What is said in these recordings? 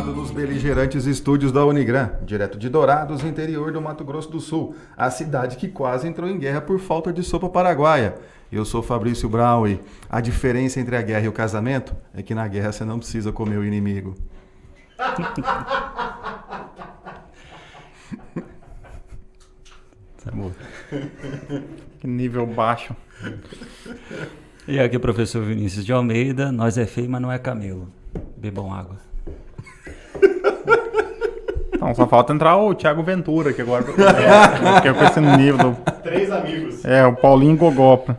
gravado nos beligerantes estúdios da Unigran, direto de Dourados, interior do Mato Grosso do Sul, a cidade que quase entrou em guerra por falta de sopa paraguaia. Eu sou Fabrício Brown e a diferença entre a guerra e o casamento é que na guerra você não precisa comer o inimigo. Amor. Que nível baixo. E aqui, professor Vinícius de Almeida, nós é feio, mas não é camelo. Bebam água. Então, só falta entrar o Thiago Ventura, que agora que é com esse nível. Três amigos. O Paulinho Gogopa.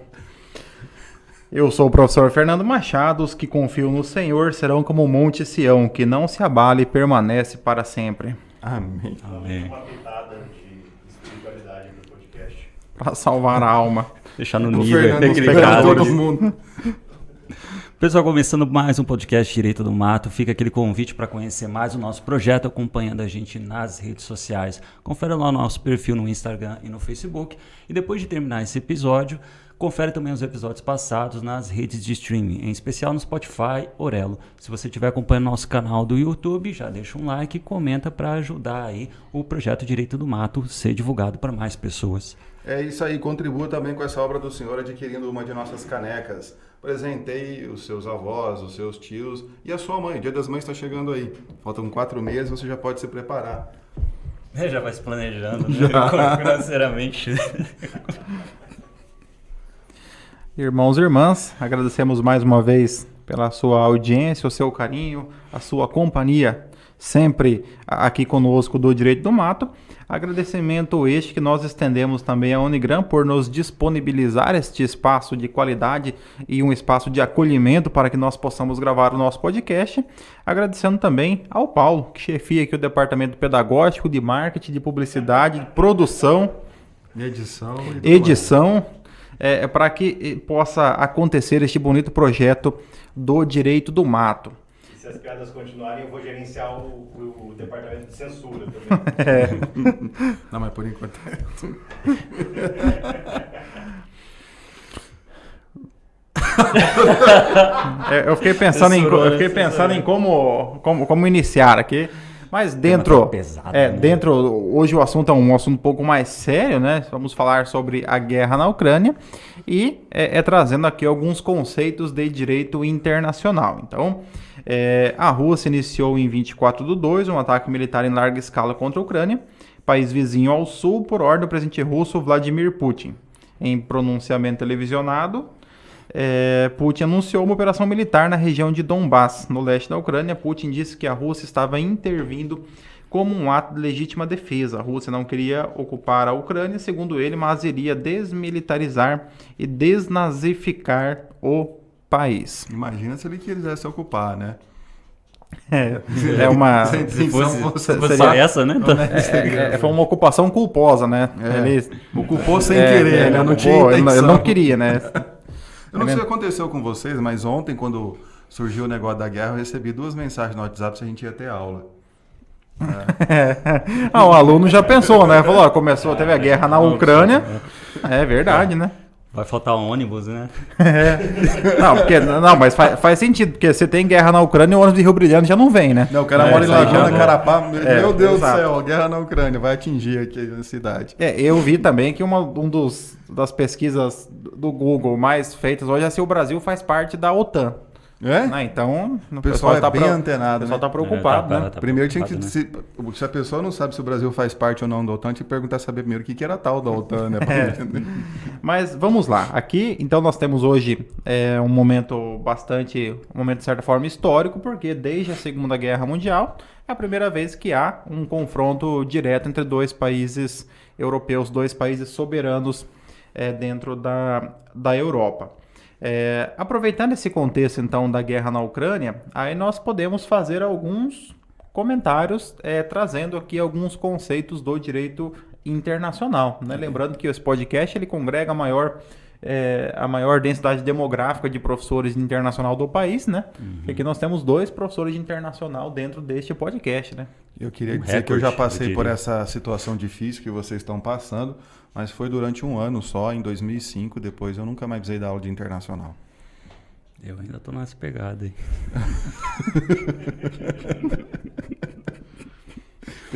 Eu sou o professor Fernando Machado. Os que confiam no Senhor serão como o Monte Sião, que não se abale e permanece para sempre. Amém. Amém. Uma pitada de espiritualidade no podcast. Para salvar a alma. Deixar no O nível Fernando daquele pega cara. todo mundo. Pessoal, começando mais um podcast Direito do Mato, fica aquele convite para conhecer mais o nosso projeto, acompanhando a gente nas redes sociais. Confere lá o nosso perfil no Instagram e no Facebook. E depois de terminar esse episódio, confere também os episódios passados nas redes de streaming, em especial no Spotify, Orelo. Se você estiver acompanhando nosso canal do YouTube, já deixa um like e comenta para ajudar aí o projeto Direito do Mato ser divulgado para mais pessoas. É isso aí, contribua também com essa obra do Senhor adquirindo uma de nossas canecas. Presenteie os seus avós, os seus tios e a sua mãe. O Dia das Mães está chegando aí. Faltam 4 meses, você já pode se preparar. Já vai se planejando, né? Financeiramente. Irmãos e irmãs, agradecemos mais uma vez pela sua audiência, o seu carinho, a sua companhia, sempre aqui conosco do Direito do Mato. Agradecimento este que nós estendemos também à Unigran por nos disponibilizar este espaço de qualidade e um espaço de acolhimento para que nós possamos gravar o nosso podcast. Agradecendo também ao Paulo, que chefia aqui o departamento pedagógico, de marketing, de publicidade, de produção, edição, para que possa acontecer este bonito projeto do Direito do Mato. Se as piadas continuarem, eu vou gerenciar o departamento de censura também. Não, mas por enquanto Eu fiquei pensando em como iniciar aqui. Mas dentro, pesado, né? Hoje o assunto é um assunto um pouco mais sério, né? Vamos falar sobre a guerra na Ucrânia e trazendo aqui alguns conceitos de direito internacional. Então, a Rússia iniciou em 24/2 um ataque militar em larga escala contra a Ucrânia, país vizinho ao sul, por ordem do presidente russo Vladimir Putin. Em pronunciamento televisionado, Putin anunciou uma operação militar na região de Donbass, no leste da Ucrânia. Putin disse que a Rússia estava intervindo como um ato de legítima defesa. A Rússia não queria ocupar a Ucrânia, segundo ele, mas iria desmilitarizar e desnazificar o país. imagina se ele quisesse ocupar, né? É uma... Se fosse seria- essa, né? Foi uma ocupação culposa, né? Ele Ocupou sem querer, né? Não tinha intenção. Ele não queria, né? Eu não sei o que aconteceu com vocês, mas ontem, quando surgiu o negócio da guerra, eu recebi 2 mensagens no WhatsApp se a gente ia ter aula. O aluno já pensou, né? Falou, teve a guerra na Ucrânia. É verdade, né? Vai faltar ônibus, né? Mas faz sentido, porque você tem guerra na Ucrânia e o ônibus de Rio Brilhante já não vem, né? Não, o cara mora em Lajana, Carapá. Meu Deus exato. do céu, guerra na Ucrânia, vai atingir aqui a cidade. Eu vi também que das pesquisas do Google mais feitas hoje é se o Brasil faz parte da OTAN. Então, O pessoal é bem antenado, O pessoal né? tá preocupado, né? Primeiro tinha que... Né? Se a pessoa não sabe se o Brasil faz parte ou não da OTAN, tinha que perguntar saber primeiro o que era tal da OTAN, né? Mas vamos lá. Aqui, então, nós temos hoje um momento de certa forma histórico, porque desde a Segunda Guerra Mundial é a primeira vez que há um confronto direto entre 2 países europeus, 2 países soberanos dentro da Europa. Aproveitando esse contexto, então, da guerra na Ucrânia, aí nós podemos fazer alguns comentários trazendo aqui alguns conceitos do direito internacional, né? Lembrando que esse podcast ele congrega a maior densidade demográfica de professores de internacional do país, né? E aqui nós temos 2 professores de internacional dentro deste podcast, né? Eu queria dizer que eu já passei por essa situação difícil que vocês estão passando, mas foi durante um ano só, em 2005, depois eu nunca mais precisei dar aula de internacional. Eu ainda tô nessa pegada aí.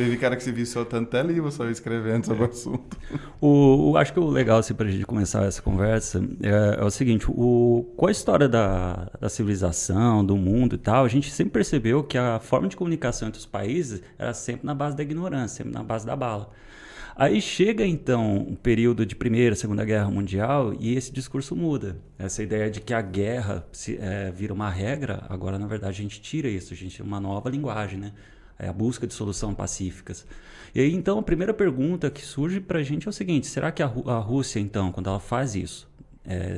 Teve cara que se viciou tanto até livro só escrevendo sobre o assunto. Acho que o legal, assim, para a gente começar essa conversa é o seguinte, com a história da civilização, do mundo e tal, a gente sempre percebeu que a forma de comunicação entre os países era sempre na base da ignorância, sempre na base da bala. Aí chega, então, um período de Primeira, Segunda Guerra Mundial e esse discurso muda. Essa ideia de que a guerra vira uma regra, agora, na verdade, a gente tira isso, a gente tem uma nova linguagem, né? É a busca de soluções pacíficas. E aí, então, a primeira pergunta que surge para a gente é o seguinte, será que a Rússia, então, quando ela faz isso,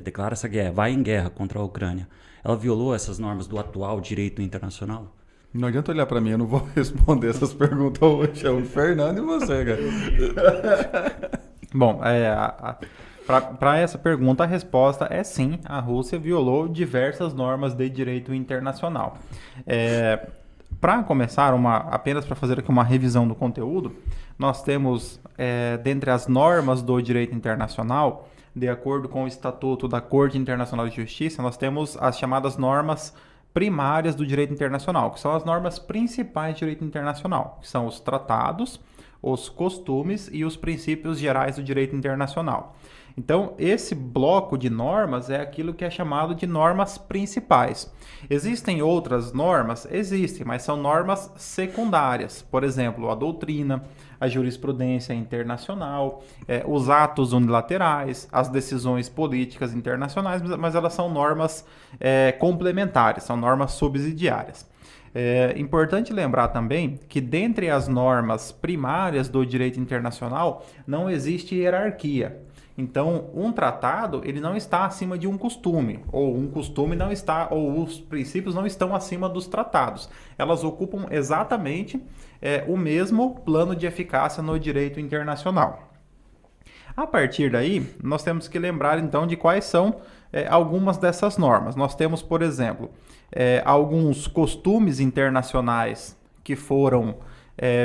declara essa guerra, vai em guerra contra a Ucrânia, ela violou essas normas do atual direito internacional? Não adianta olhar pra mim, eu não vou responder essas perguntas hoje. É o Fernando e você, cara. Bom, para essa pergunta, a resposta é sim, a Rússia violou diversas normas de direito internacional. Para começar, apenas para fazer aqui uma revisão do conteúdo, nós temos, dentre as normas do direito internacional, de acordo com o Estatuto da Corte Internacional de Justiça, nós temos as chamadas normas primárias do direito internacional, que são as normas principais do direito internacional, que são os tratados, os costumes e os princípios gerais do direito internacional. Então, esse bloco de normas é aquilo que é chamado de normas principais. Existem outras normas? Existem, mas são normas secundárias. Por exemplo, a doutrina, a jurisprudência internacional, os atos unilaterais, as decisões políticas internacionais, mas elas são normas complementares, são normas subsidiárias. É importante lembrar também que dentre as normas primárias do direito internacional não existe hierarquia. Então, um tratado ele não está acima de um costume, ou um costume não está, ou os princípios não estão acima dos tratados. Elas ocupam exatamente o mesmo plano de eficácia no direito internacional. A partir daí, nós temos que lembrar então de quais são algumas dessas normas. Nós temos, por exemplo, alguns costumes internacionais que foram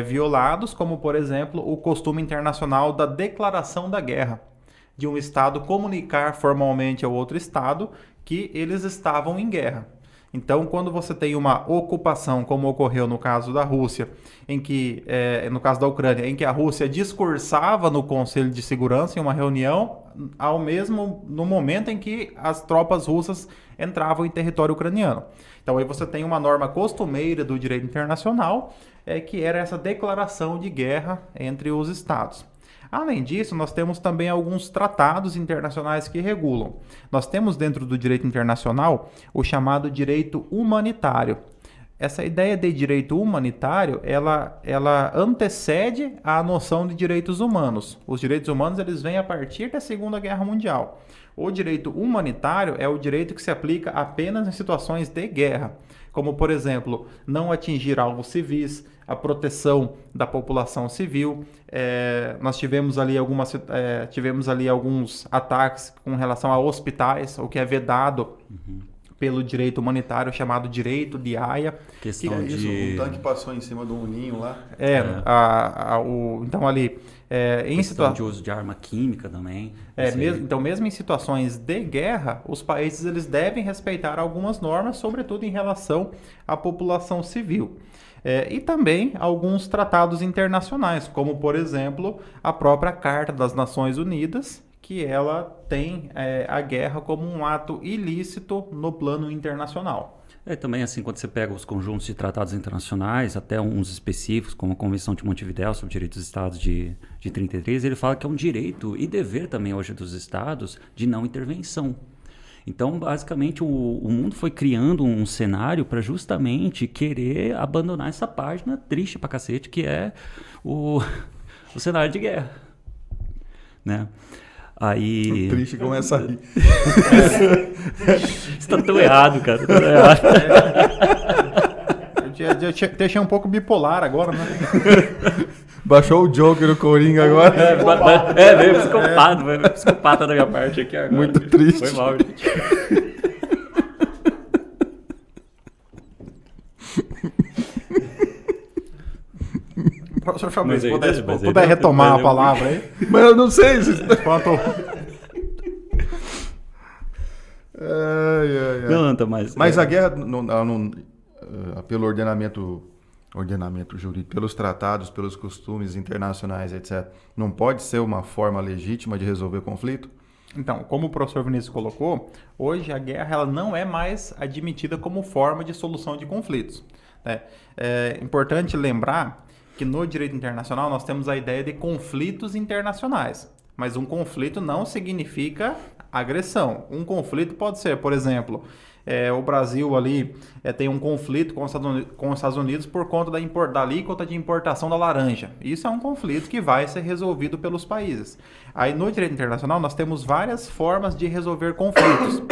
violados, como, por exemplo, o costume internacional da declaração da guerra, de um Estado comunicar formalmente ao outro Estado que eles estavam em guerra. Então, quando você tem uma ocupação, como ocorreu no caso da Rússia, no caso da Ucrânia, em que a Rússia discursava no Conselho de Segurança em uma reunião, no momento em que as tropas russas entravam em território ucraniano. Então, aí você tem uma norma costumeira do direito internacional, que era essa declaração de guerra entre os Estados. Além disso, nós temos também alguns tratados internacionais que regulam. Nós temos dentro do direito internacional o chamado direito humanitário. Essa ideia de direito humanitário, ela antecede a noção de direitos humanos. Os direitos humanos eles vêm a partir da Segunda Guerra Mundial. O direito humanitário é o direito que se aplica apenas em situações de guerra, como, por exemplo, não atingir alvos civis, a proteção da população civil. Nós tivemos ali alguns ataques com relação a hospitais, o que é vedado pelo direito humanitário, chamado direito de Haia. Questão um tanque passou em cima de um ninho lá. Então ali... em situação de uso de arma química também. Então, mesmo em situações de guerra, os países eles devem respeitar algumas normas, sobretudo em relação à população civil. E também alguns tratados internacionais, como, por exemplo, a própria Carta das Nações Unidas, que ela tem a guerra como um ato ilícito no plano internacional. Também assim, quando você pega os conjuntos de tratados internacionais, até uns específicos, como a Convenção de Montevidéu sobre Direitos dos Estados de 33, ele fala que é um direito e dever também hoje dos Estados de não intervenção. Então, basicamente, o mundo foi criando um cenário para justamente querer abandonar essa página triste pra cacete, que é o cenário de guerra, né? Aí... Triste começa a rir. Você tá tão errado, cara. Tá tão errado. Eu deixei um pouco bipolar agora, né? Baixou o Joker, o Coringa agora. Veio psicopata da minha parte aqui agora. Muito triste. Foi mal, gente. Professor Fabrício, puder retomar a palavra aí? Mas eu não sei se... Não, tá mais... Mas a guerra, pelo ordenamento ordenamento jurídico, pelos tratados, pelos costumes internacionais, etc., não pode ser uma forma legítima de resolver conflito? Então, como o professor Vinícius colocou, hoje a guerra ela não é mais admitida como forma de solução de conflitos, né? É importante lembrar que no direito internacional nós temos a ideia de conflitos internacionais, mas um conflito não significa agressão. Um conflito pode ser, por exemplo, o Brasil ali tem um conflito com os Estados Unidos por conta da alíquota de importação da laranja. Isso é um conflito que vai ser resolvido pelos países. Aí no direito internacional nós temos várias formas de resolver conflitos.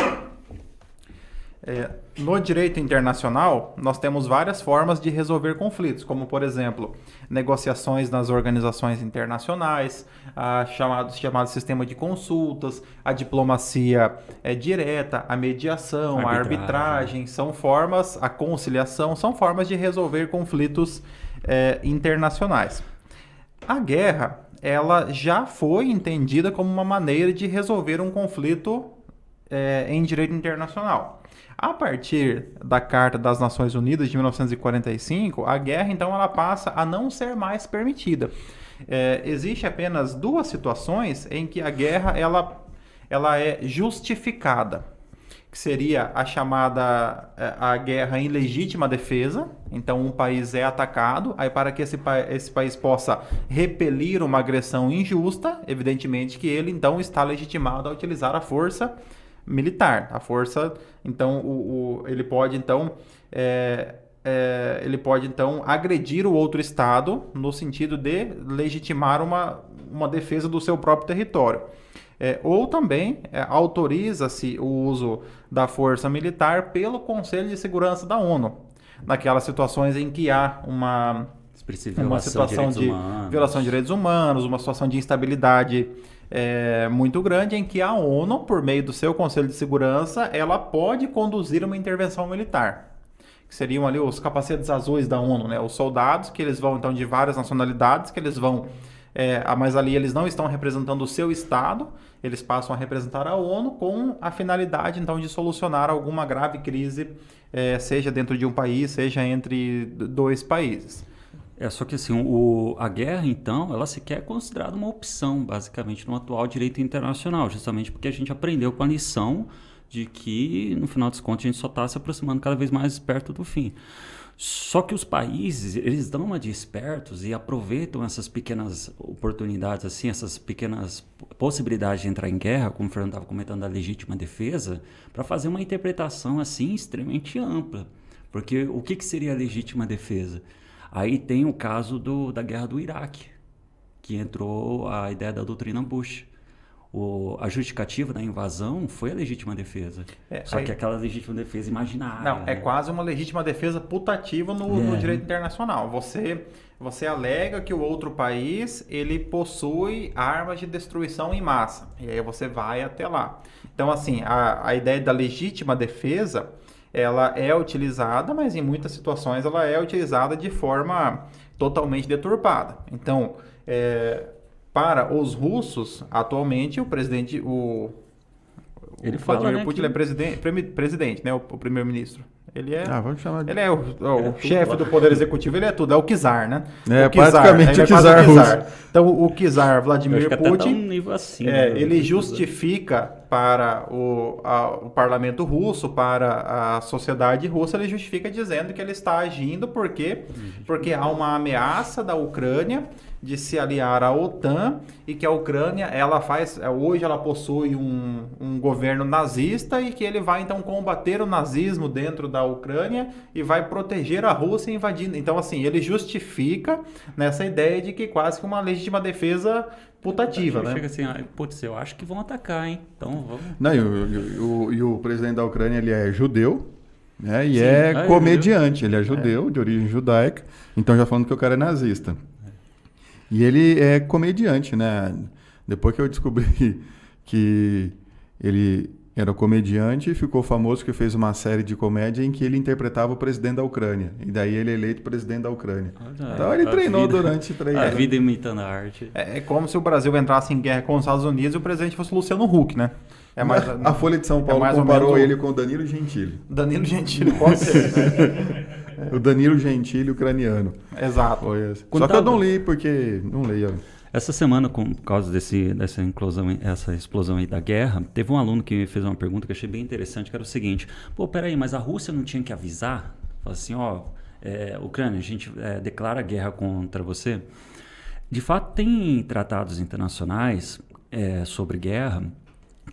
No direito internacional, nós temos várias formas de resolver conflitos, como, por exemplo, negociações nas organizações internacionais, chamado sistema de consultas, a diplomacia direta, a mediação, a arbitragem, são formas, a conciliação, são formas de resolver conflitos internacionais. A guerra, ela já foi entendida como uma maneira de resolver um conflito em direito internacional. A partir da Carta das Nações Unidas de 1945, a guerra, então, ela passa a não ser mais permitida. Existe apenas duas situações em que a guerra ela é justificada, que seria a chamada a guerra em legítima defesa. Então, um país é atacado, aí para que esse país possa repelir uma agressão injusta, evidentemente que ele, então, está legitimado a utilizar a força militar. A força, então, ele pode então agredir o outro estado no sentido de legitimar uma defesa do seu próprio território. Ou também autoriza-se o uso da força militar pelo Conselho de Segurança da ONU, naquelas situações em que há uma situação de violação de direitos humanos, uma situação de instabilidade muito grande, em que a ONU, por meio do seu Conselho de Segurança, ela pode conduzir uma intervenção militar, que seriam ali os capacetes azuis da ONU, né? Os soldados, que eles vão, então, de várias nacionalidades, que eles vão, mas ali eles não estão representando o seu Estado, eles passam a representar a ONU com a finalidade, então, de solucionar alguma grave crise, seja dentro de um país, seja entre dois países. Só que assim, a guerra, então, ela sequer é considerada uma opção, basicamente, no atual direito internacional, justamente porque a gente aprendeu com a lição de que, no final dos contos, a gente só está se aproximando cada vez mais perto do fim. Só que os países, eles dão uma de espertos e aproveitam essas pequenas oportunidades, assim, essas pequenas possibilidades de entrar em guerra, como o Fernando estava comentando, da legítima defesa, para fazer uma interpretação, assim, extremamente ampla. Porque o que seria a legítima defesa? Aí tem o caso da guerra do Iraque, que entrou a ideia da doutrina Bush. A justificativa da invasão foi a legítima defesa. Só que aquela legítima defesa imaginária. Não, é quase uma legítima defesa putativa no direito internacional. Você alega que o outro país ele possui armas de destruição em massa. E aí você vai até lá. Então, assim, a ideia da legítima defesa, ela é utilizada, mas em muitas situações ela é utilizada de forma totalmente deturpada. Então, para os russos, atualmente, o presidente, Vladimir Putin, ele é presidente, né? O primeiro-ministro. Ele é, vamos chamar de... ele é o chefe do Poder Executivo, ele é tudo, é o czar, né? Praticamente o czar russo. Então, o czar Vladimir Putin, um nível assim, ele justifica para o parlamento russo, para a sociedade russa, ele justifica dizendo que ele está agindo porque há uma ameaça da Ucrânia de se aliar à OTAN e que a Ucrânia, hoje ela possui um governo nazista e que ele vai então combater o nazismo dentro da Ucrânia e vai proteger a Rússia invadindo. Então, assim, ele justifica nessa ideia de que quase que uma legítima defesa putativa, né? Chega assim, eu acho que vão atacar, hein? Então vamos... Não, e o presidente da Ucrânia, ele é judeu, né? E é comediante, ele é judeu, de origem judaica, então já falando que o cara é nazista. E ele é comediante, né? Depois que eu descobri que ele era comediante, ficou famoso que fez uma série de comédia em que ele interpretava o presidente da Ucrânia. E daí ele é eleito presidente da Ucrânia. Então ele treinou durante 3 anos. A vida imitando a arte. É como se o Brasil entrasse em guerra com os Estados Unidos e o presidente fosse Luciano Huck, né? A Folha de São Paulo comparou ele com o Danilo Gentili. Danilo Gentili, pode ser, né? O Danilo Gentili ucraniano. Exato. Foi esse. Quando Só que eu tava- não li porque não leio. Essa semana, por causa dessa essa explosão aí da guerra, teve um aluno que fez uma pergunta que eu achei bem interessante, que era o seguinte: pô, peraí, mas a Rússia não tinha que avisar? Fala assim, ó, Ucrânia, a gente declara guerra contra você. De fato, tem tratados internacionais sobre guerra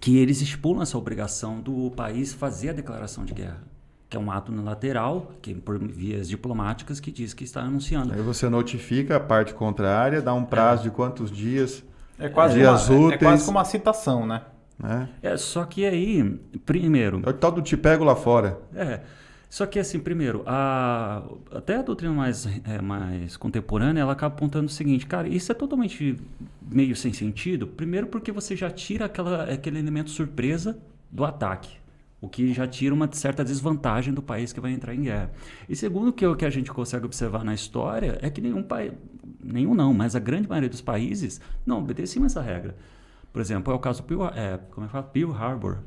que eles estipulam essa obrigação do país fazer a declaração de guerra, que é um ato unilateral, que por vias diplomáticas, que diz que está anunciando. Aí você notifica a parte contrária, dá um prazo de quantos dias, É quase, dias é úteis. quase como uma citação, né? né? Só que aí, primeiro... É o tal do te pego lá fora. Só que assim, primeiro, até a doutrina mais contemporânea, ela acaba apontando o seguinte, cara, isso é totalmente meio sem sentido, primeiro porque você já tira aquele elemento surpresa do ataque, o que já tira uma certa desvantagem do país que vai entrar em guerra. E segundo, o que a gente consegue observar na história é que nenhum não, mas a grande maioria dos países não obedeciam essa regra. Por exemplo, é o caso do Pearl Harbor.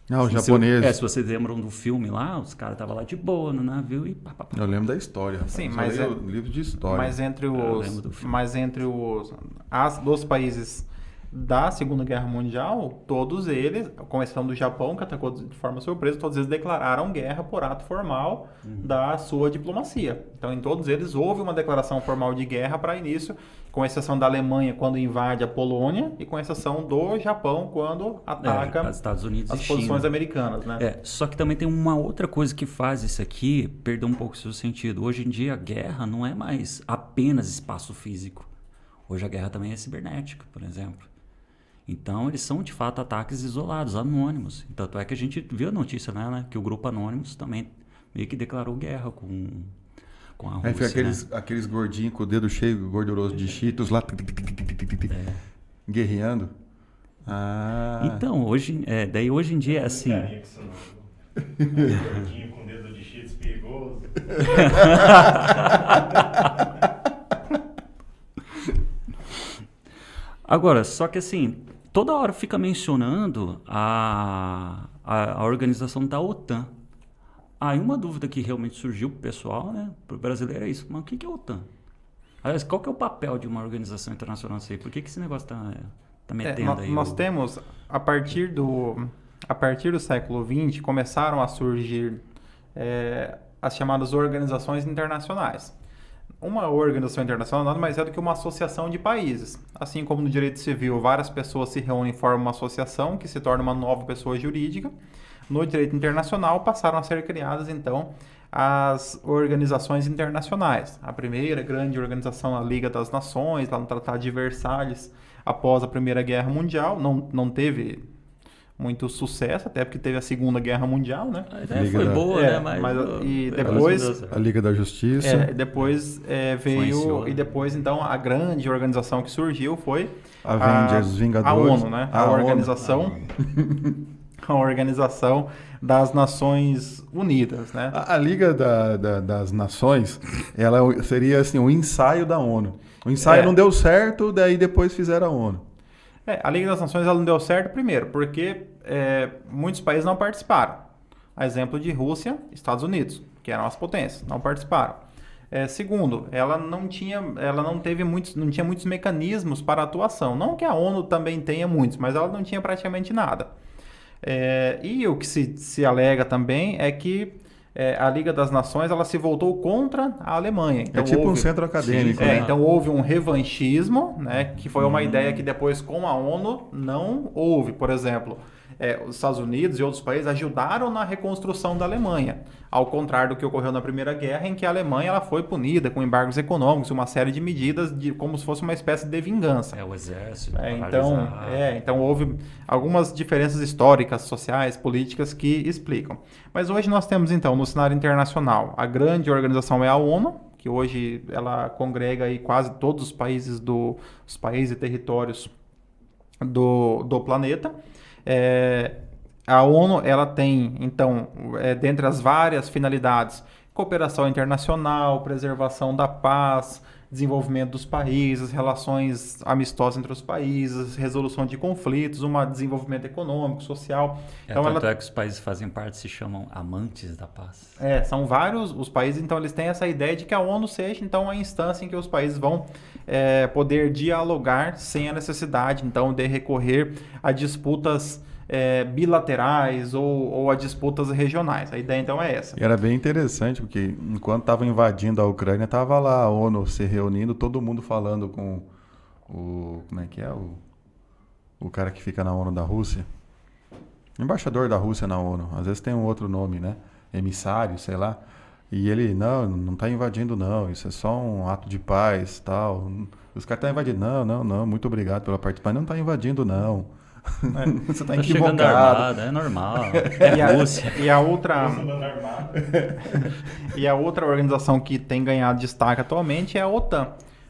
Ah, os Se japoneses. se vocês lembram do filme lá, os caras estavam lá de boa no navio e pá. Eu lembro da história. Rapaz. Sim, Eu mas leio livro de história. Mas lembro do filme. dos países da Segunda Guerra Mundial, todos eles, com exceção do Japão, que atacou de forma surpresa, todos eles declararam guerra por ato formal da sua diplomacia. Então, em todos eles, houve uma declaração formal de guerra para início, com exceção da Alemanha, quando invade a Polônia, e com exceção do Japão, quando ataca os Estados Unidos as e posições China. americanas, né? Só que também tem uma outra coisa que faz isso aqui perder um pouco o seu sentido. Hoje em dia, a guerra não é mais apenas espaço físico. Hoje a guerra também é cibernética, por exemplo. Então, eles são, de fato, ataques isolados, anônimos. Tanto é que a gente viu a notícia, né, que o grupo Anonymous também meio que declarou guerra com a Rússia. Aí fica né? aqueles gordinhos com o dedo cheio, gorduroso de Cheetos lá, guerreando. Ah, Então, hoje em dia é assim... Carinha que isso não. Gordinho com dedo de cheetos perigoso. Agora, só que assim, toda hora fica mencionando a organização da OTAN. Aí uma dúvida que realmente surgiu pro pessoal, né, pro brasileiro é isso, mas o que é a OTAN? Aliás, qual que é o papel de uma organização internacional assim? Por que esse negócio tá metendo aí? Nós temos, a partir do século XX, começaram a surgir as chamadas organizações internacionais. Uma organização internacional nada mais é do que uma associação de países. Assim como no direito civil, várias pessoas se reúnem e formam uma associação que se torna uma nova pessoa jurídica. No direito internacional passaram a ser criadas, então, as organizações internacionais. A primeira grande organização, a Liga das Nações, lá no Tratado de Versalhes, após a Primeira Guerra Mundial, não teve muito sucesso, até porque teve a Segunda Guerra Mundial, né? A ideia foi boa, né? E depois... a Liga da Justiça. Depois Influenciou, né? e depois, então, a grande organização que surgiu foi Avengers, os Vingadores. a ONU, né? A Organização das Nações Unidas, né? A Liga das Nações, ela seria assim, um ensaio da ONU. O ensaio não deu certo, daí depois fizeram a ONU. A Liga das Nações ela não deu certo, primeiro, porque muitos países não participaram. A exemplo de Rússia, Estados Unidos, que eram as potências, não participaram. Segundo, ela não tinha muitos mecanismos para atuação. Não que a ONU também tenha muitos, mas ela não tinha praticamente nada. E o que se alega também é que a Liga das Nações ela se voltou contra a Alemanha. Então, um centro acadêmico. Né? Então houve um revanchismo, né, que foi uma ideia que depois com a ONU não houve. Por exemplo, os Estados Unidos e outros países ajudaram na reconstrução da Alemanha, ao contrário do que ocorreu na Primeira Guerra, em que a Alemanha ela foi punida com embargos econômicos, uma série de medidas como se fosse uma espécie de vingança. O exército. Então houve algumas diferenças históricas, sociais, políticas que explicam. Mas hoje nós temos então no cenário internacional a grande organização é a ONU, que hoje ela congrega aí quase todos os países e territórios do planeta. A ONU ela tem, então, dentre as várias finalidades, cooperação internacional, preservação da paz, desenvolvimento dos países, relações amistosas entre os países, resolução de conflitos, desenvolvimento econômico, social. Então, tanto é que os países que fazem parte se chamam amantes da paz. São vários os países, então eles têm essa ideia de que a ONU seja então a instância em que os países vão poder dialogar sem a necessidade então de recorrer a disputas bilaterais ou a disputas regionais. A ideia então é essa. E era bem interessante, porque enquanto estava invadindo a Ucrânia, estava lá a ONU se reunindo, todo mundo falando com como é que é? O cara que fica na ONU da Rússia. Embaixador da Rússia na ONU. Às vezes tem um outro nome, né? Emissário, sei lá. E ele, não está invadindo não, isso é só um ato de paz, tal. Os caras estão invadindo. Não, muito obrigado pela participação. Não está invadindo não. Você está chegando armado, é normal. É Rússia. E a outra organização que tem ganhado destaque atualmente é a OTAN,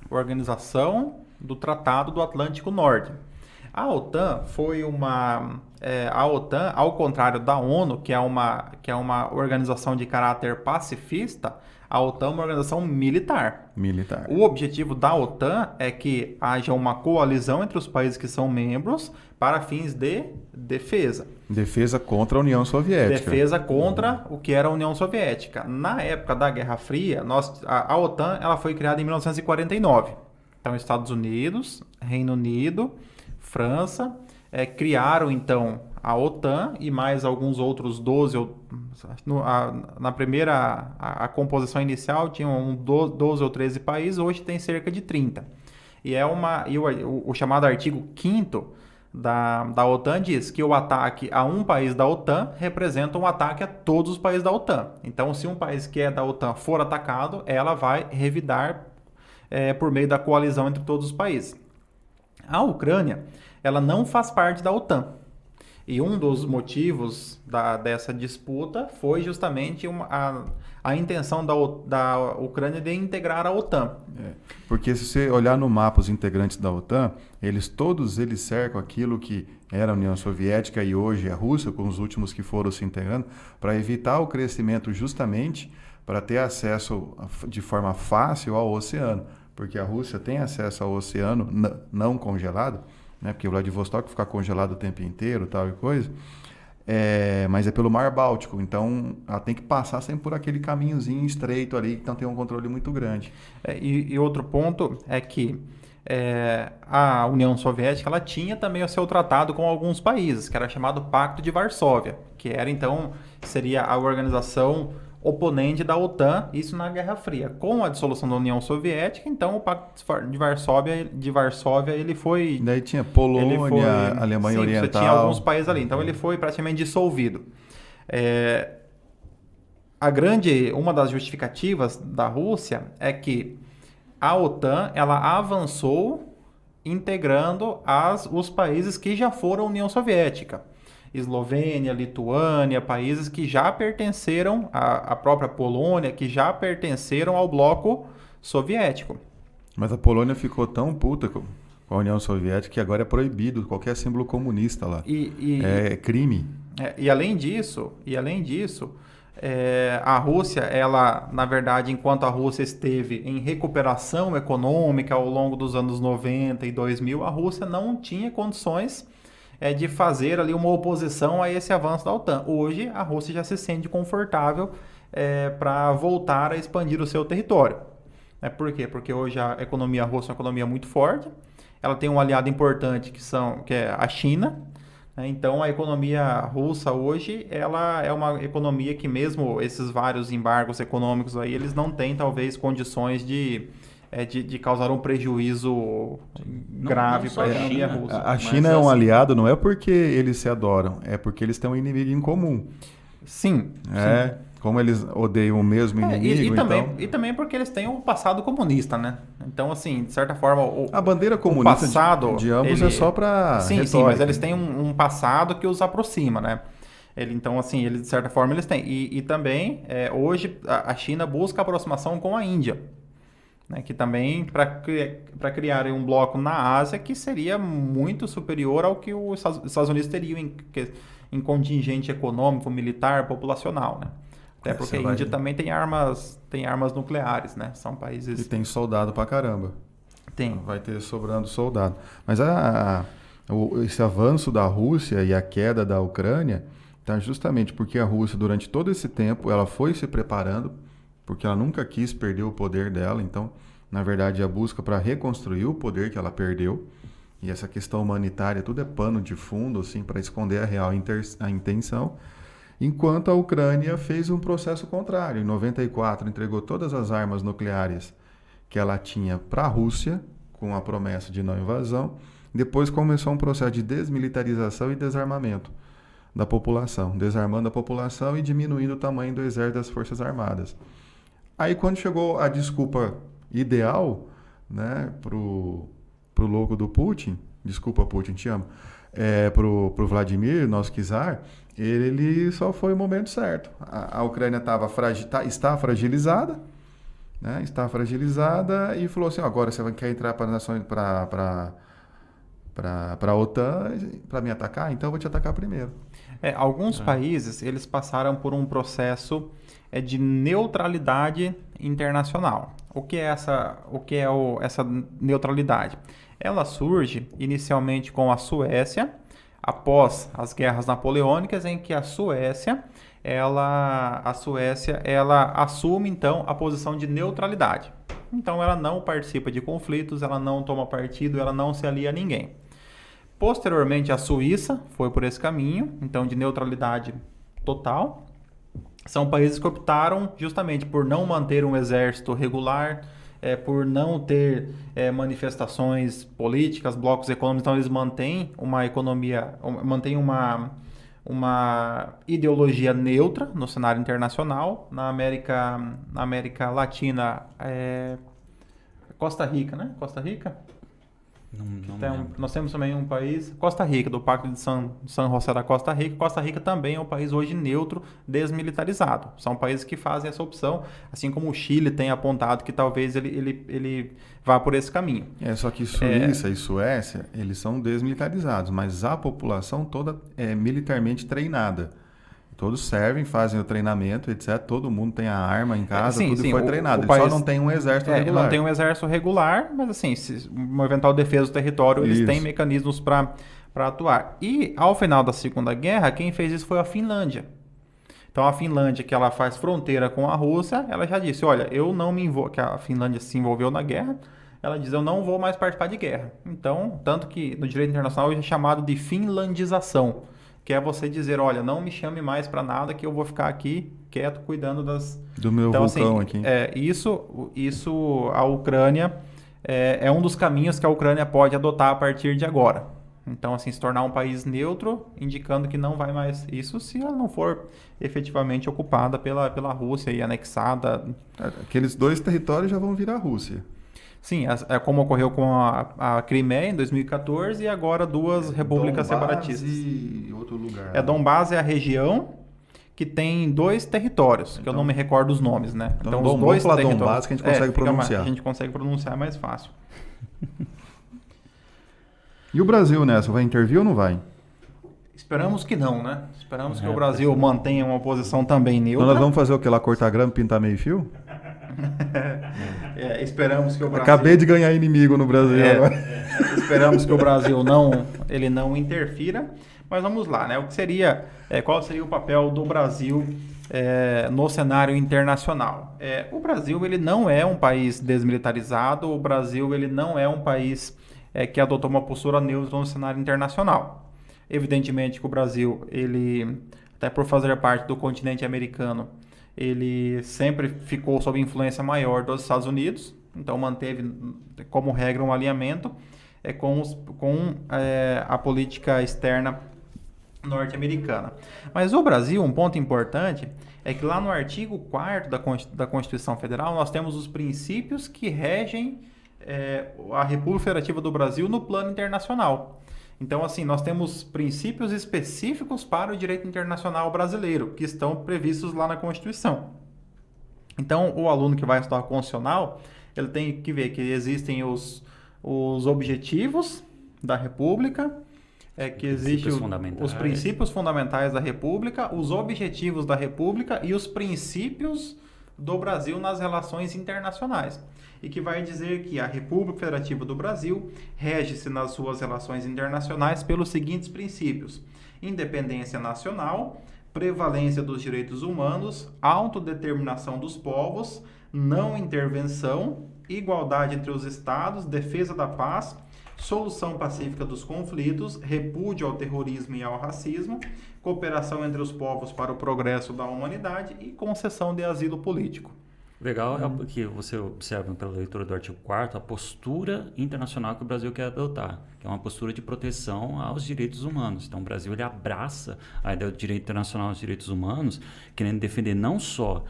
Organização do Tratado do Atlântico Norte. A OTAN foi a OTAN, ao contrário da ONU, que é uma organização de caráter pacifista, a OTAN é uma organização militar. O objetivo da OTAN é que haja uma coalizão entre os países que são membros para fins de defesa. Defesa contra a União Soviética. Defesa contra o que era a União Soviética. Na época da Guerra Fria, a OTAN ela foi criada em 1949. Então, Estados Unidos, Reino Unido, França, criaram então a OTAN e mais alguns outros 12, na primeira a composição inicial tinham 12 ou 13 países, hoje tem cerca de 30. E o chamado artigo 5º da OTAN diz que o ataque a um país da OTAN representa um ataque a todos os países da OTAN. Então, se um país que é da OTAN for atacado, ela vai revidar por meio da coalizão entre todos os países. A Ucrânia, ela não faz parte da OTAN. E um dos motivos dessa disputa foi justamente a intenção da Ucrânia de integrar a OTAN. Porque se você olhar no mapa os integrantes da OTAN, todos eles cercam aquilo que era a União Soviética e hoje é a Rússia, com os últimos que foram se integrando, para evitar o crescimento justamente para ter acesso de forma fácil ao oceano. Porque a Rússia tem acesso ao oceano não congelado, né? Porque o Vladivostok fica congelado o tempo inteiro, tal e coisa, mas é pelo Mar Báltico, então ela tem que passar sempre por aquele caminhozinho estreito ali, então tem um controle muito grande. E outro ponto é que a União Soviética ela tinha também o seu tratado com alguns países, que era chamado Pacto de Varsóvia, que era então, seria a organização oponente da OTAN, isso na Guerra Fria. Com a dissolução da União Soviética, então o Pacto de Varsóvia ele foi... Daí tinha Polônia, Alemanha Oriental... Você tinha alguns países ali, então ele foi praticamente dissolvido. Uma das justificativas da Rússia é que a OTAN ela avançou integrando os países que já foram à União Soviética. Eslovênia, Lituânia, países que já pertenceram, a própria Polônia, que já pertenceram ao bloco soviético. Mas a Polônia ficou tão puta com a União Soviética que agora é proibido qualquer símbolo comunista lá. É crime. E além disso, a Rússia, ela, na verdade, enquanto a Rússia esteve em recuperação econômica ao longo dos anos 90 e 2000, a Rússia não tinha condições de fazer ali uma oposição a esse avanço da OTAN. Hoje, a Rússia já se sente confortável para voltar a expandir o seu território. Por quê? Porque hoje a economia russa é uma economia muito forte, ela tem um aliado importante que é a China. Então, a economia russa hoje ela é uma economia que mesmo esses vários embargos econômicos aí, eles não têm talvez condições de causar um prejuízo grave para a economia russa. A China é um aliado, não é porque eles se adoram, é porque eles têm um inimigo em comum. Sim. Como eles odeiam o mesmo inimigo. E também porque eles têm um passado comunista, né? Então, assim, de certa forma... A bandeira comunista de ambos é só para Sim, mas eles têm um passado que os aproxima, né? Então, assim, eles, de certa forma, eles têm. E também, hoje, a China busca aproximação com a Índia. Né, que também para criar um bloco na Ásia que seria muito superior ao que os Estados Unidos teriam em contingente econômico, militar, populacional. Né? Até porque a Índia também tem armas nucleares, né? São países... E tem soldado pra caramba. Tem. Vai ter sobrando soldado. Mas esse avanço da Rússia e a queda da Ucrânia tá justamente porque a Rússia, durante todo esse tempo, ela foi se preparando, porque ela nunca quis perder o poder dela. Então, na verdade, a busca para reconstruir o poder que ela perdeu. E essa questão humanitária, tudo é pano de fundo, assim, para esconder a real a intenção. Enquanto a Ucrânia fez um processo contrário. Em 94, entregou todas as armas nucleares que ela tinha para a Rússia, com a promessa de não invasão. Depois começou um processo de desmilitarização e desarmamento da população, desarmando a população e diminuindo o tamanho do exército das Forças Armadas. Aí, quando chegou a desculpa ideal, né, pro louco do Putin, desculpa, Putin, te amo, pro Vladimir, nosso czar, ele só foi o momento certo. A Ucrânia está fragilizada, né? Está fragilizada e falou assim: agora você quer entrar para a OTAN para me atacar? Então eu vou te atacar primeiro. Alguns países eles passaram por um processo de neutralidade internacional. O que é essa neutralidade? Ela surge inicialmente com a Suécia, após as guerras napoleônicas, em que a Suécia assume então a posição de neutralidade. Então ela não participa de conflitos, ela não toma partido, ela não se alia a ninguém. Posteriormente a Suíça foi por esse caminho, então de neutralidade total. São países que optaram justamente por não manter um exército regular, por não ter manifestações políticas, blocos econômicos, então eles mantêm uma economia, mantêm uma ideologia neutra no cenário internacional. Na América Latina, Costa Rica, né? Costa Rica? Não Nós temos também um país, Costa Rica, do Pacto de San José da Costa Rica. Costa Rica também é um país hoje neutro, desmilitarizado. São países que fazem essa opção, assim como o Chile tem apontado que talvez ele vá por esse caminho. Só que Suíça e Suécia, eles são desmilitarizados, mas a população toda é militarmente treinada. Todos servem, fazem o treinamento, etc. Todo mundo tem a arma em casa, tudo foi treinado. Ele só não tem um exército regular. Não tem um exército regular, mas assim, se uma eventual defesa do território, eles têm mecanismos para atuar. E ao final da Segunda Guerra, quem fez isso foi a Finlândia. Então a Finlândia, que ela faz fronteira com a Rússia, ela já disse, olha, eu não me envolvo, que a Finlândia se envolveu na guerra, ela diz, eu não vou mais participar de guerra. Então, tanto que no direito internacional é chamado de finlandização, que é você dizer, olha, não me chame mais para nada, que eu vou ficar aqui quieto cuidando do meu vulcão aqui. Isso a Ucrânia é um dos caminhos que a Ucrânia pode adotar a partir de agora. Então, assim, se tornar um país neutro, indicando que não vai mais isso se ela não for efetivamente ocupada pela Rússia e anexada. Aqueles dois territórios já vão virar Rússia. Sim, como ocorreu com a Crimeia em 2014 e agora duas repúblicas separatistas. E outro lugar. Donbás é a região que tem dois territórios, que eu não me recordo os nomes, né? Então os dois territórios. Donbás que a gente consegue pronunciar. A gente consegue pronunciar mais fácil. E o Brasil nessa, vai intervir ou não vai? Esperamos que não, né? Esperamos que o Brasil mantenha uma posição também neutra. Então nós vamos fazer o que lá? Cortar grama e pintar meio fio? Esperamos que o Brasil... Acabei de ganhar inimigo no Brasil agora. Esperamos que o Brasil ele não interfira. Mas vamos lá, né? Qual seria o papel do Brasil no cenário internacional? O Brasil ele não é um país desmilitarizado, o Brasil ele não é um país que adotou uma postura neutra no cenário internacional. Evidentemente que o Brasil, ele, até por fazer parte do continente americano, ele sempre ficou sob influência maior dos Estados Unidos, então manteve como regra um alinhamento com a política externa norte-americana. Mas o Brasil, um ponto importante, é que lá no artigo 4º da Constituição Federal, nós temos os princípios que regem a República Federativa do Brasil no plano internacional. Então, assim, nós temos princípios específicos para o direito internacional brasileiro, que estão previstos lá na Constituição. Então, o aluno que vai estudar constitucional, ele tem que ver que existem os objetivos da República, é que existem os princípios fundamentais da República, os objetivos da República e os princípios do Brasil nas relações internacionais. E que vai dizer que a República Federativa do Brasil rege-se nas suas relações internacionais pelos seguintes princípios: independência nacional, prevalência dos direitos humanos, autodeterminação dos povos, não intervenção, igualdade entre os estados, defesa da paz, solução pacífica dos conflitos, repúdio ao terrorismo e ao racismo, cooperação entre os povos para o progresso da humanidade e concessão de asilo político. Legal é porque você observa pela leitura do artigo 4º a postura internacional que o Brasil quer adotar, que é uma postura de proteção aos direitos humanos. Então o Brasil ele abraça a ideia do direito internacional aos direitos humanos, querendo defender não só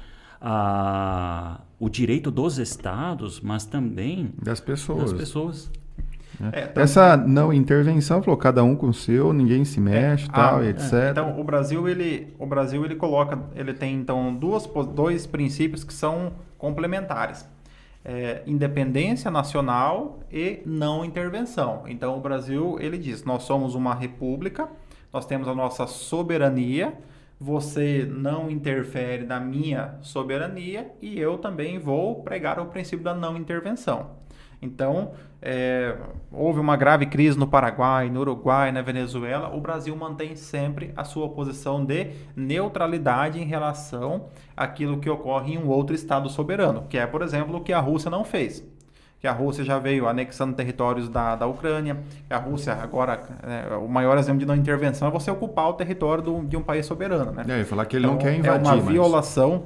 o direito dos estados, mas também das pessoas. Essa não intervenção, falou, cada um com o seu, ninguém se mexe, etc. Então, o Brasil ele coloca, ele tem então dois princípios que são complementares: independência nacional e não intervenção. Então, o Brasil ele diz: nós somos uma república, nós temos a nossa soberania, você não interfere na minha soberania e eu também vou pregar o princípio da não intervenção. Então, houve uma grave crise no Paraguai, no Uruguai, na Venezuela. O Brasil mantém sempre a sua posição de neutralidade em relação àquilo que ocorre em um outro Estado soberano, que é, por exemplo, o que a Rússia não fez. Que a Rússia já veio anexando territórios da Ucrânia. A Rússia, agora, o maior exemplo de não intervenção é você ocupar o território de um país soberano. Né? Eu ia falar que ele não quer invadir. É uma violação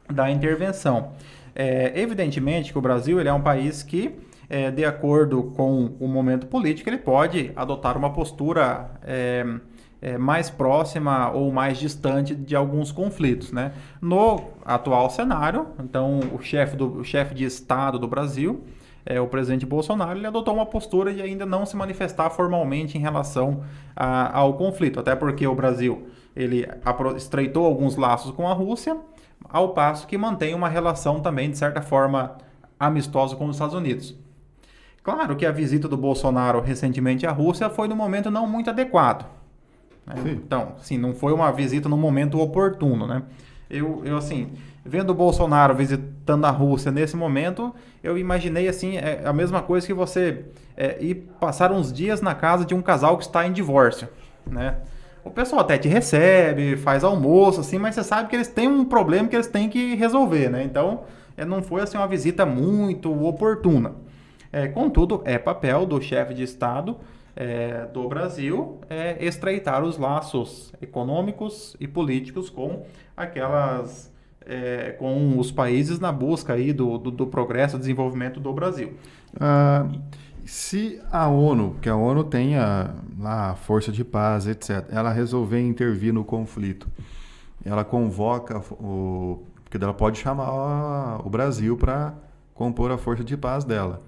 da intervenção. Evidentemente que o Brasil ele é um país que, de acordo com o momento político, ele pode adotar uma postura mais próxima ou mais distante de alguns conflitos, né? No atual cenário, então, o chefe de Estado do Brasil, o presidente Bolsonaro, ele adotou uma postura de ainda não se manifestar formalmente em relação ao conflito, até porque o Brasil ele estreitou alguns laços com a Rússia, ao passo que mantém uma relação também, de certa forma, amistosa com os Estados Unidos. Claro que a visita do Bolsonaro recentemente à Rússia foi num momento não muito adequado. Né? Então, assim, não foi uma visita no momento oportuno, né? Eu assim, vendo o Bolsonaro visitando a Rússia nesse momento, eu imaginei, assim, a mesma coisa que você ir passar uns dias na casa de um casal que está em divórcio, né? O pessoal até te recebe, faz almoço, assim, mas você sabe que eles têm um problema que eles têm que resolver, né? Então, não foi assim uma visita muito oportuna. Contudo, é papel do chefe de Estado do Brasil estreitar os laços econômicos e políticos com com os países na busca aí do progresso e desenvolvimento do Brasil. Se a ONU, que a ONU tem lá a força de paz, etc., ela resolver intervir no conflito, ela convoca, porque ela pode chamar o Brasil para compor a força de paz dela.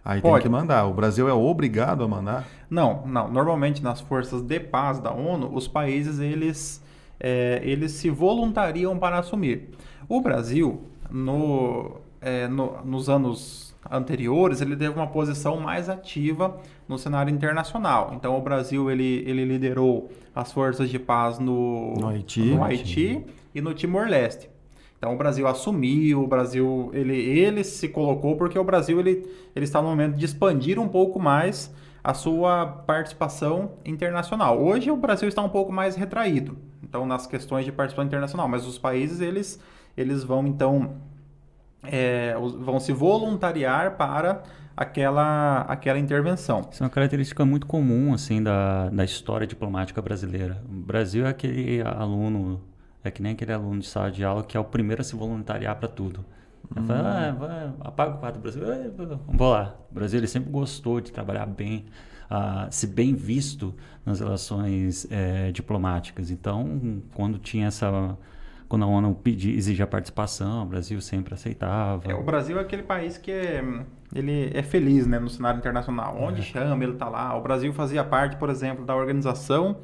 Aí tem que mandar. O Brasil é obrigado a mandar? Não. Normalmente nas forças de paz da ONU, os países eles se voluntariam para assumir. O Brasil, nos anos anteriores, ele teve uma posição mais ativa no cenário internacional. Então, o Brasil ele liderou as forças de paz no Haiti e no Timor-Leste. Então, o Brasil assumiu, o Brasil ele se colocou porque o Brasil ele está no momento de expandir um pouco mais a sua participação internacional. Hoje, o Brasil está um pouco mais retraído, então, nas questões de participação internacional, mas os países eles vão, então, vão se voluntariar para aquela intervenção. Isso é uma característica muito comum assim, da história diplomática brasileira. O Brasil é aquele aluno, que nem aquele aluno de sala de aula que é o primeiro a se voluntariar para tudo. Fala, apaga o quadro do Brasil, vou lá. O Brasil ele sempre gostou de trabalhar bem, se bem visto nas relações diplomáticas. Então, quando a ONU exigia participação, o Brasil sempre aceitava. O Brasil é aquele país que ele é feliz, né, no cenário internacional. Onde chama, ele está lá. O Brasil fazia parte, por exemplo, da organização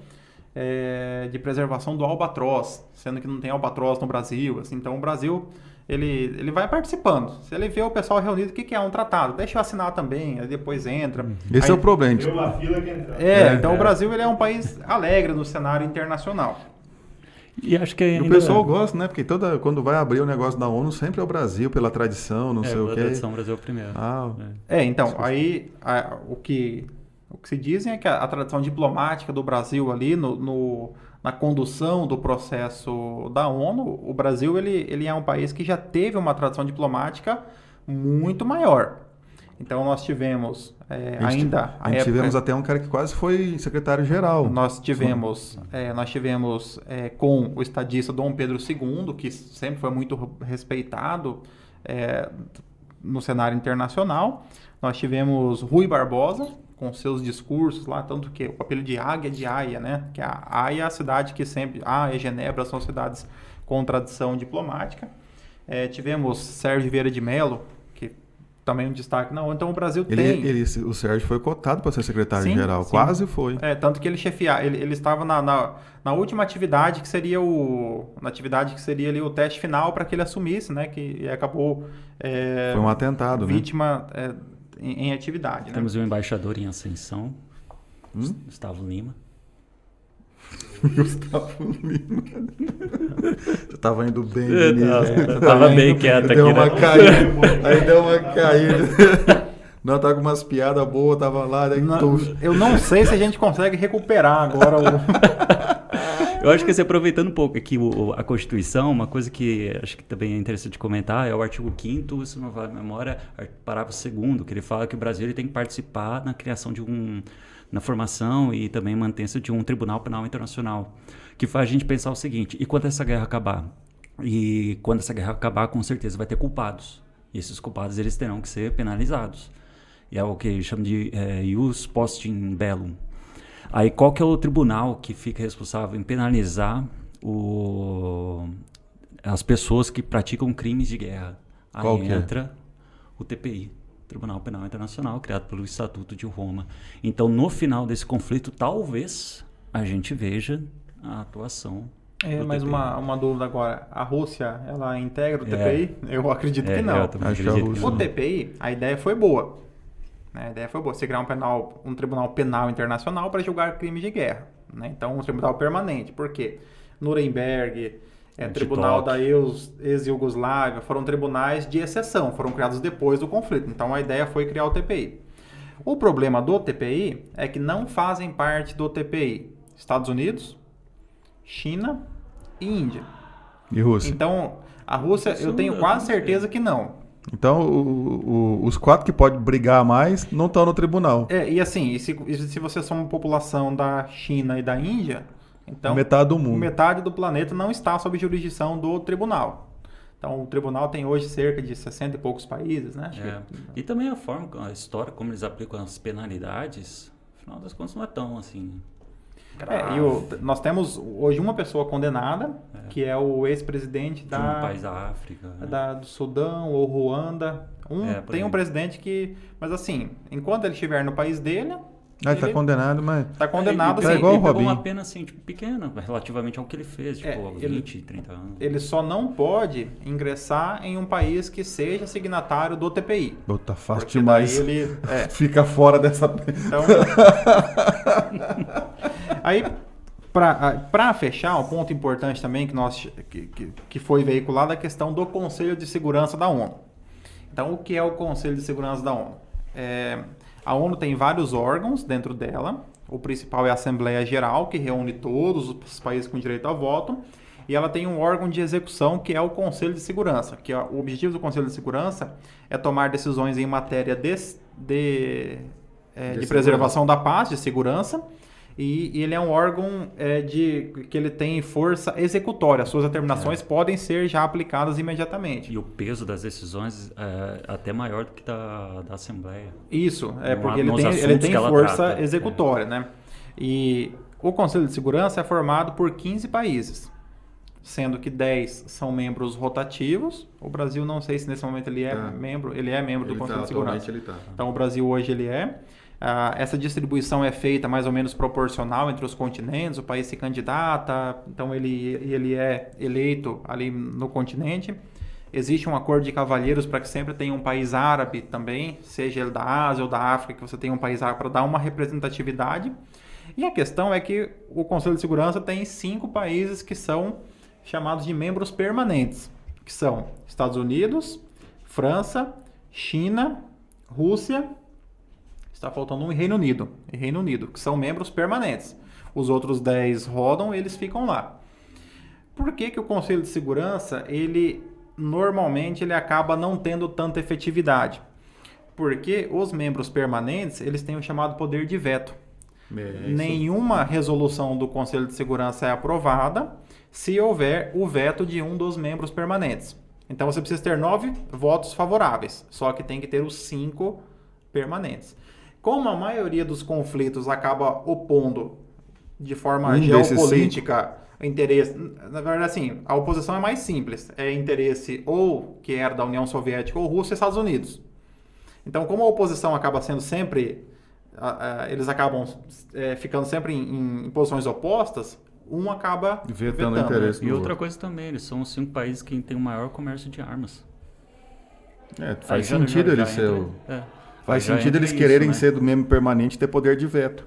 de preservação do albatroz, sendo que não tem albatroz no Brasil. Assim. Então, o Brasil ele vai participando. Se ele vê o pessoal reunido, o que é um tratado? Deixa eu assinar também, aí depois entra. Esse é o problema. Deu uma fila que entra. Então o Brasil ele é um país alegre no cenário internacional. E acho que E ainda... o pessoal gosta, né? Porque quando vai abrir o negócio da ONU, sempre é o Brasil, pela tradição, não sei o a quê. tradição Brasil é o primeiro. Então, aí o que se dizem é que a tradição diplomática do Brasil ali na condução do processo da ONU, o Brasil ele é um país que já teve uma tradição diplomática muito maior. Então nós tivemos tivemos até um cara que quase foi secretário-geral. Nós tivemos com o estadista Dom Pedro II, que sempre foi muito respeitado no cenário internacional. Nós tivemos Rui Barbosa, com seus discursos lá, tanto que o apelido de Águia de Haia, né? Que a Haia é a cidade que sempre... Haia e Genebra são cidades com tradição diplomática. Tivemos Sérgio Vieira de Mello, que também é um destaque. Não, então o Brasil tem... O Sérgio foi cotado para ser secretário-geral, sim. quase foi. Tanto que ele estava na última atividade, que seria ali o teste final para que ele assumisse, né? Que acabou... foi um atentado, vítima em atividade. Né? Temos um embaixador em ascensão, Gustavo Lima. Gustavo Lima. Você estava indo bem, Vinícius. Eu tava bem quieto aqui. Deu uma caída. Aí deu uma caída. Não, tava com umas piadas boas, tava lá. Eu não sei se a gente consegue recuperar agora Eu acho que, aproveitando um pouco aqui a Constituição, uma coisa que acho que também é interessante comentar é o artigo 5º, se não me falha a memória, parágrafo 2º, que ele fala que o Brasil ele tem que participar na criação na formação e também mantença de um Tribunal Penal Internacional, que faz a gente pensar o seguinte: e quando essa guerra acabar? E quando essa guerra acabar, com certeza vai ter culpados. E esses culpados eles terão que ser penalizados. E é o que chama de ius postum bellum. Aí qual que é o tribunal que fica responsável em penalizar as pessoas que praticam crimes de guerra? Qual Aí que entra o TPI, Tribunal Penal Internacional, criado pelo Estatuto de Roma. Então, no final desse conflito, talvez a gente veja a atuação do mas TPI. uma dúvida agora. A Rússia, ela integra o TPI? Eu acredito que não. Eu também Acho que acredito a que Rússia- O TPI, a ideia foi boa. A ideia foi boa. Você criar um tribunal penal internacional para julgar crimes de guerra. Né? Então, um tribunal permanente. Por quê? Nuremberg, Tribunal da ex-Iugoslávia, foram tribunais de exceção, foram criados depois do conflito. Então, a ideia foi criar o TPI. O problema do TPI é que não fazem parte do TPI Estados Unidos, China e Índia. E Rússia. Então, a Rússia, eu tenho quase certeza que não. Então, os 4 que podem brigar mais não estão no tribunal. E assim, se você soma uma população da China e da Índia, então Metade do mundo. metade do planeta não está sob jurisdição do tribunal. Então, o tribunal tem hoje cerca de 60 e poucos países, né? E também a forma, a história, como eles aplicam as penalidades, afinal das contas não é tão assim... Nós temos hoje uma pessoa condenada, que é o ex-presidente de um país da África, né? do Sudão ou Ruanda. Tem um presidente que... Mas assim, enquanto ele estiver no país dele... Ele está condenado, mas... Está condenado, Tá assim, igual o Ele pegou Robinho. uma pena assim, tipo, pequena, relativamente ao que ele fez, tipo, 20, 30 anos. ele só não pode ingressar em um país que seja signatário do TPI. Tá fácil Porque demais. daí ele... Fica fora dessa... Então, aí, para fechar, um ponto importante também que foi veiculado é a questão do Conselho de Segurança da ONU. Então, o que é o Conselho de Segurança da ONU? A ONU tem vários órgãos dentro dela. O principal é a Assembleia Geral, que reúne todos os países com direito a voto. E ela tem um órgão de execução, que é o Conselho de Segurança. O objetivo do Conselho de Segurança é tomar decisões em matéria de preservação da paz, de segurança. E ele é um órgão que ele tem força executória. Suas determinações podem ser já aplicadas imediatamente. E o peso das decisões é até maior do que da Assembleia. Isso, porque Nos ele assuntos tem que ela força trata. executória, né? E o Conselho de Segurança é formado por 15 países, sendo que 10 são membros rotativos. O Brasil, não sei se nesse momento ele é membro do Conselho de Segurança. Então, o Brasil hoje ele é. Essa distribuição é feita mais ou menos proporcional entre os continentes, o país se candidata, então ele é eleito ali no continente. Existe um acordo de cavalheiros para que sempre tenha um país árabe também, seja ele da Ásia ou da África, que você tenha um país árabe para dar uma representatividade. E a questão é que o Conselho de Segurança tem 5 países que são chamados de membros permanentes, que são Estados Unidos, França, China, Rússia, está faltando um, e Reino Unido, que são membros permanentes. Os outros 10 rodam, eles ficam lá. Por que que o Conselho de Segurança, normalmente ele acaba não tendo tanta efetividade? Porque os membros permanentes, eles têm o chamado poder de veto. Nenhuma resolução do Conselho de Segurança é aprovada se houver o veto de um dos membros permanentes. Então você precisa ter 9 votos favoráveis, só que tem que ter os 5 permanentes. Como a maioria dos conflitos acaba opondo de forma geopolítica interesse, na verdade assim, a oposição é mais simples, é interesse ou que era da União Soviética ou Rússia e Estados Unidos. Então como a oposição acaba sendo sempre, eles acabam ficando sempre em posições opostas, um acaba vetando o interesse do E outra outro. coisa também, eles são os 5 países que têm o maior comércio de armas. Faz sentido eles ser Faz Já sentido entra eles isso, quererem né? ser do membro permanente e ter poder de veto.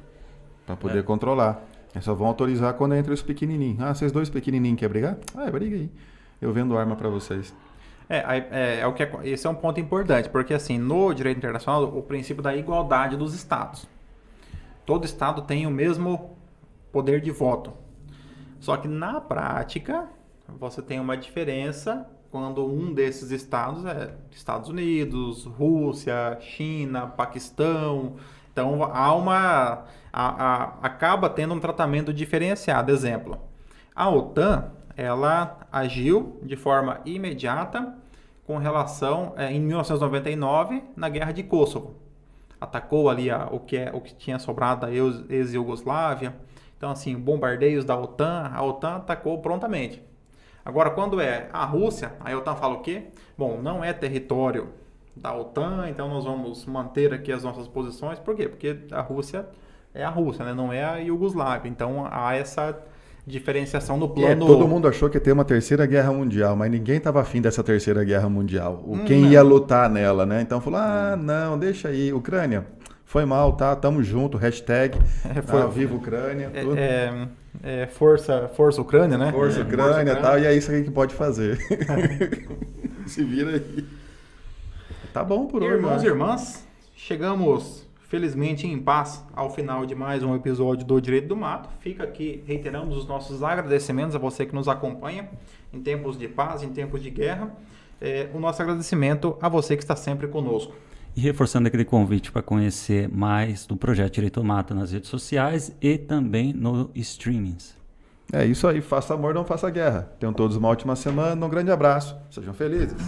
Para poder controlar. Eles só vão autorizar quando entra os pequenininhos. Ah, vocês dois pequenininhos querem brigar? Briga aí. Eu vendo arma para vocês. Esse é um ponto importante, porque assim, no direito internacional, o princípio da igualdade dos estados. Todo estado tem o mesmo poder de voto. Só que na prática, você tem uma diferença quando um desses estados é Estados Unidos, Rússia, China, Paquistão. Então acaba tendo um tratamento diferenciado. Exemplo, a OTAN, ela agiu de forma imediata com relação, em 1999, na Guerra de Kosovo. Atacou ali o que tinha sobrado da ex-Iugoslávia. Então, assim, bombardeios da OTAN, a OTAN atacou prontamente. Agora, quando é a Rússia, a OTAN fala o quê? Bom, não é território da OTAN, então nós vamos manter aqui as nossas posições. Por quê? Porque a Rússia é a Rússia, né? Não é a Iugoslávia. Então, há essa diferenciação no plano... Todo mundo achou que ia ter uma terceira guerra mundial, mas ninguém estava afim dessa terceira guerra mundial. Quem ia lutar nela, né? Então falou, não, deixa aí, Ucrânia, foi mal, tá? Tamo junto, hashtag, viva Ucrânia. Tudo. Força Ucrânia, né? Força Ucrânia e tal, e é isso aí que pode fazer. Se vira aí. Tá bom por hoje. Irmãos e irmãs, chegamos felizmente em paz ao final de mais um episódio do Direito do Mato. Fica aqui, reiteramos os nossos agradecimentos a você que nos acompanha em tempos de paz, em tempos de guerra. O nosso agradecimento a você que está sempre conosco. E reforçando aquele convite para conhecer mais do Projeto Direito do Mato nas redes sociais e também no streamings. É isso aí, faça amor, não faça guerra. Tenham todos uma ótima semana, um grande abraço. Sejam felizes.